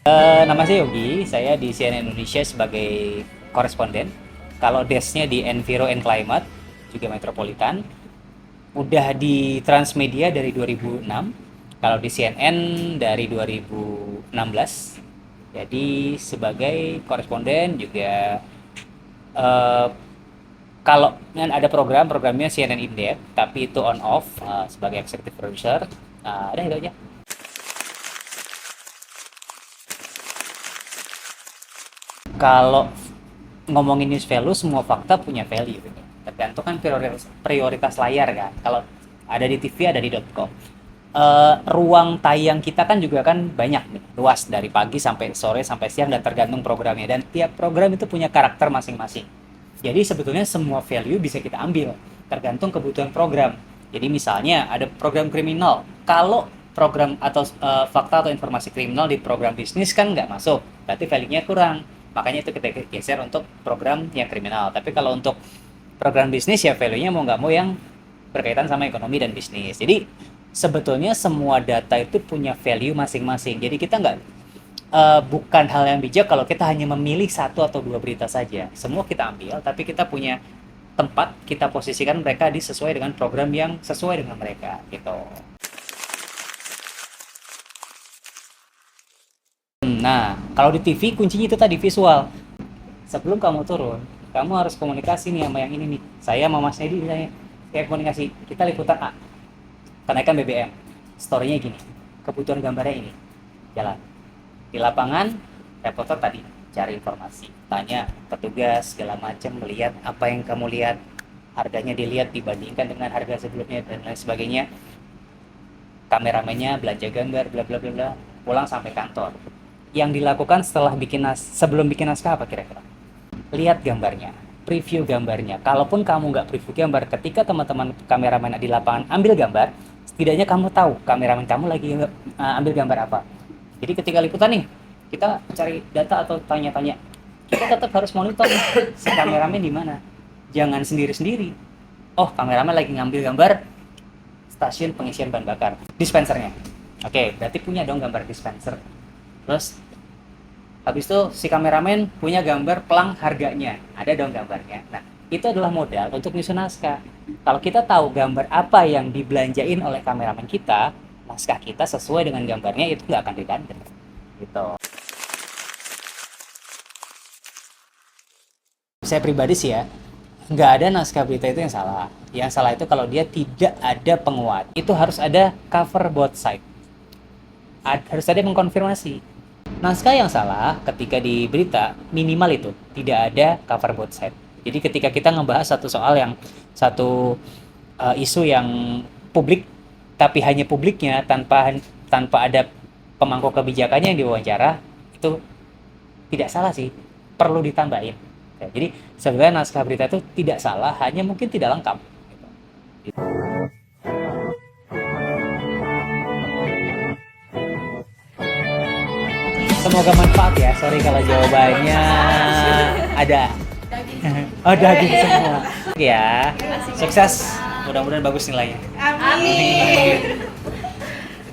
Nama saya Yogi, saya di CNN Indonesia sebagai koresponden. Kalau desk-nya di Enviro and Climate, juga Metropolitan. Udah di Transmedia dari 2006, kalau di CNN dari 2016. Jadi sebagai koresponden juga eh, kalau ada programnya CNN In Depth, tapi itu on off sebagai executive producer. Ada itu aja. Kalau ngomongin news value, semua fakta punya value gitu. Tergantung kan prioritas layar kan. Kalau ada di TV, ada di .com. Ruang tayang kita kan juga kan banyak nih, luas dari pagi sampai sore sampai siang dan tergantung programnya, dan tiap program itu punya karakter masing-masing. Jadi sebetulnya semua value bisa kita ambil tergantung kebutuhan program. Jadi misalnya ada program kriminal, kalau program atau fakta atau informasi kriminal di program bisnis kan nggak masuk, berarti value-nya kurang. Makanya itu kita geser untuk program yang kriminal. Tapi kalau untuk program bisnis ya value-nya mau nggak mau yang berkaitan sama ekonomi dan bisnis. Jadi sebetulnya semua data itu punya value masing-masing. Jadi kita nggak bukan hal yang bijak kalau kita hanya memilih satu atau dua berita saja. Semua kita ambil, tapi kita punya tempat, kita posisikan mereka di sesuai dengan program yang sesuai dengan mereka gitu. Nah, kalau di TV kuncinya itu tadi visual. Sebelum kamu turun, kamu harus komunikasi nih sama yang ini nih. Saya sama Mas Nedi misalnya, kayak komunikasi, kita liputan A, kenaikan BBM, story-nya gini, kebutuhan gambarnya ini, jalan. Di lapangan, reporter tadi cari informasi, tanya petugas segala macam, melihat apa yang kamu lihat, harganya dilihat dibandingkan dengan harga sebelumnya dan lain sebagainya. Kameramennya belanja gambar, bla bla bla bla, pulang sampai kantor. Yang dilakukan setelah sebelum bikin naskah apa kira-kira? Lihat gambarnya, preview gambarnya. Kalaupun kamu nggak preview gambar, ketika teman-teman kameramen di lapangan ambil gambar, setidaknya kamu tahu kameramen kamu lagi ambil gambar apa. Jadi ketika liputan nih, kita cari data atau tanya-tanya, kita tetap harus monitor si kameramen di mana. Jangan sendiri-sendiri. Oh, kameramen lagi ngambil gambar stasiun pengisian bahan bakar, dispensernya. Oke, berarti punya dong gambar dispenser. Terus habis itu si kameramen punya gambar pelang harganya, ada dong gambarnya. Nah, itu adalah modal untuk nyusun naskah. Kalau kita tahu gambar apa yang dibelanjain oleh kameramen kita, naskah kita sesuai dengan gambarnya itu nggak akan redundant. Gitu. Saya pribadi sih ya, nggak ada naskah berita itu yang salah. Yang salah itu kalau dia tidak ada penguat. Itu harus ada cover both side. Harus ada yang mengkonfirmasi. Naskah yang salah ketika di berita minimal itu tidak ada cover both side. Jadi ketika kita ngebahas satu isu yang publik, tapi hanya publiknya tanpa ada pemangku kebijakannya yang diwawancara, itu tidak salah sih, perlu ditambahin. Ya, jadi sebenarnya naskah berita itu tidak salah, hanya mungkin tidak lengkap. Semoga manfaat ya. Sorry kalau jawabannya ada. Oh, daging semua. Ya, sukses. Mudah-mudahan bagus nilainya. Amin.